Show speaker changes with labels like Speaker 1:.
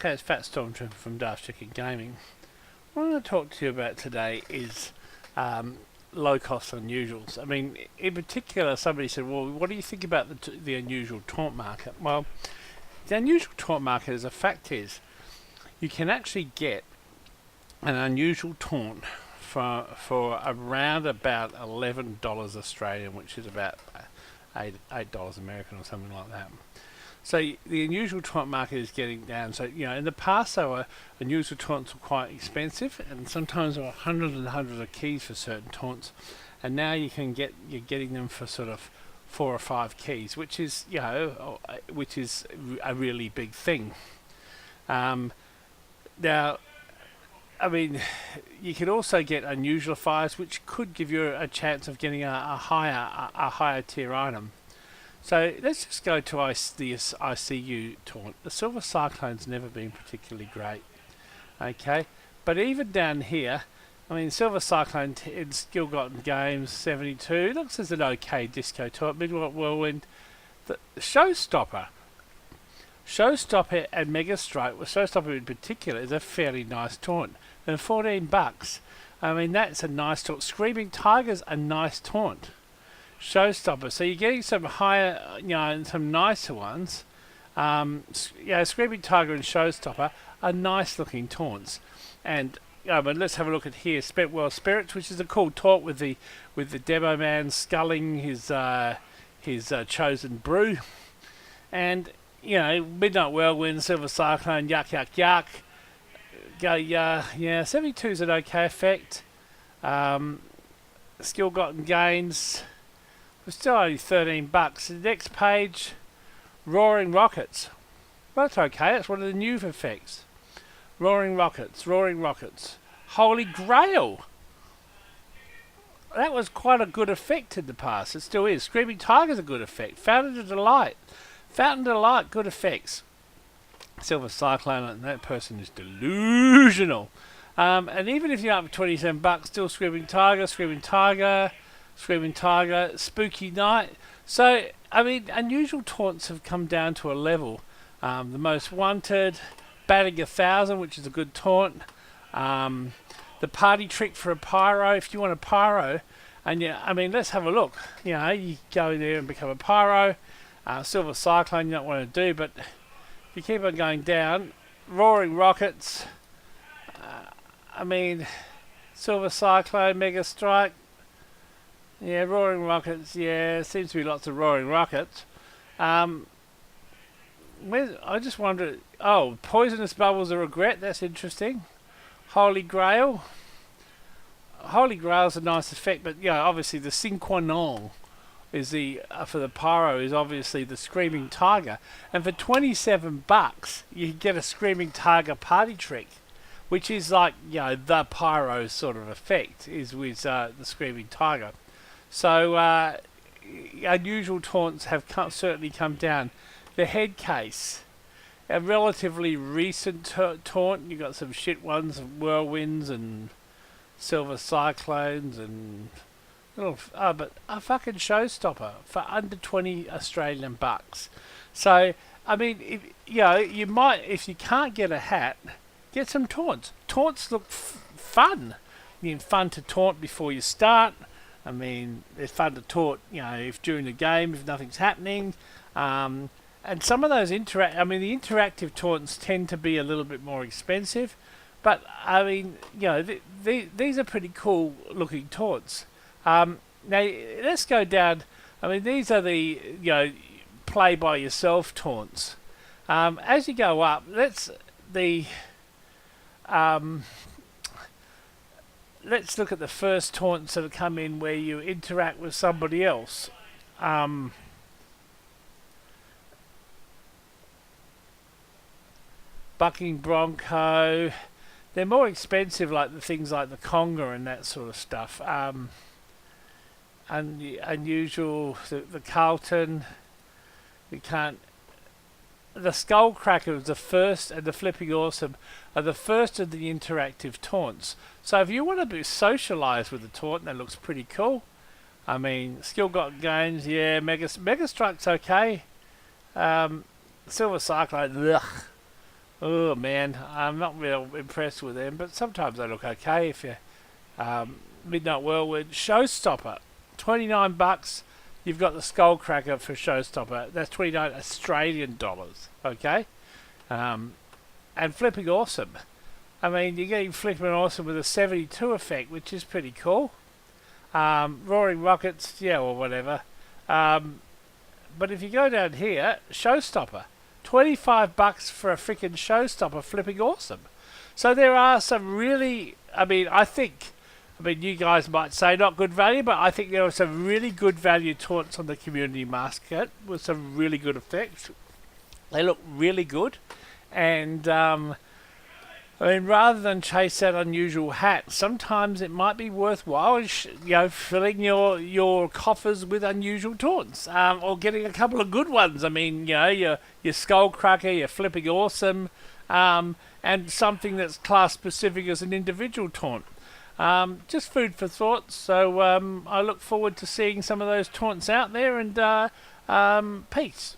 Speaker 1: Okay, it's Fat Stormtrooper from Daft Chicken Gaming. What I'm going to talk to you about today is low-cost unusuals. I mean, in particular, somebody said, well, what do you think about the unusual taunt market? Well, the unusual taunt market, as a fact is, you can actually get an unusual taunt for around about $11 Australian, which is about $8 American or something like that. So the unusual taunt market is getting down. So, you know, in the past, unusual taunts were quite expensive, and sometimes there were hundreds and hundreds of keys for certain taunts. And now you're getting them for sort of 4 or 5 keys, which is, you know, which is a really big thing. Now, I mean, you could also get unusual fires, which could give you a chance of getting a higher tier item. So let's just go to the ICU taunt. The Silver Cyclone's never been particularly great. Okay, but even down here, I mean, Silver Cyclone in Skill Gotten Games 72 looks as an okay disco taunt. Midnight Whirlwind, the Showstopper and Mega Strike, well, Showstopper in particular, is a fairly nice taunt. And $14. I mean, that's a nice taunt. Screaming Tiger's a nice taunt. Showstopper. So you're getting some higher, you know, and some nicer ones. Yeah, Screaming Tiger and Showstopper are nice looking taunts. And but let's have a look at here. Spent Spirits, which is a cool taunt with the demo man sculling his chosen brew. And you know, Midnight Whirlwind, Silver Cyclone, yuck. Yeah, 72 is an okay effect. Skill Gotten Gains. We're still only $13. The next page, Roaring Rockets. Well, that's okay. That's one of the new effects. Roaring Rockets. Holy Grail. That was quite a good effect in the past. It still is. Screaming Tiger's a good effect. Fountain of Delight, good effects. Silver Cyclone, and that person is delusional. And even if you're up for $27, still Screaming Tiger, Spooky Night. So, I mean, unusual taunts have come down to a level. The Most Wanted, Batting 1,000, which is a good taunt. The Party Trick for a Pyro, if you want a Pyro. And yeah, I mean, let's have a look. You know, you go in there and become a Pyro. Silver Cyclone you don't want to do, but if you keep on going down, Roaring Rockets. I mean, Silver Cyclone, Mega Strike. Yeah, Roaring Rockets, yeah, seems to be lots of Roaring Rockets. I just wonder, Poisonous Bubbles of Regret, that's interesting. Holy Grail. Holy Grail's a nice effect, but yeah, obviously the sine qua non is for the Pyro is obviously the Screaming Tiger. And for $27, you can get a Screaming Tiger Party Trick, which is like, you know, the Pyro sort of effect, is with the Screaming Tiger. So, unusual taunts have certainly come down. The Head Case, a relatively recent taunt. You got some shit ones of Whirlwinds and Silver Cyclones and but a fucking Showstopper for under 20 Australian bucks. So, I mean, you might, if you can't get a hat, get some taunts. Taunts look fun. You're fun to taunt before you start. I mean, they're fun to taunt, you know, if during the game, if nothing's happening. And some of those the interactive taunts tend to be a little bit more expensive. But, I mean, you know, these are pretty cool looking taunts. Now, let's go down. I mean, these are the, you know, play by yourself taunts. As you go up, let's look at the first taunts that have come in where you interact with somebody else. Bucking Bronco. They're more expensive, like the things like the Conga and that sort of stuff. And the unusual, the Carlton. The Skullcracker is the first, and the Flipping Awesome are the first of the interactive taunts. So if you want to be socialised with the taunt, that looks pretty cool. I mean, Skill Gotten Gains, yeah, Mega Strike's okay. Silver Cyclone, ugh. Oh man, I'm not real impressed with them, but sometimes they look okay if you Midnight Whirlwind Showstopper, $29. You've got the Skullcracker for Showstopper. That's 29 Australian dollars. Okay, and Flipping Awesome. I mean, you're getting Flipping Awesome with a 72 effect, which is pretty cool. Roaring Rockets, yeah, or whatever. But if you go down here, Showstopper, $25 for a freaking Showstopper Flipping Awesome. So there are some really, you guys might say not good value, but I think there are some really good value taunts on the community market with some really good effects. They look really good, and rather than chase that unusual hat, sometimes it might be worthwhile, filling your coffers with unusual taunts, or getting a couple of good ones. I mean, your Skullcracker, your Flipping Awesome, and something that's class specific as an individual taunt. Just food for thought. So I look forward to seeing some of those taunts out there, and peace.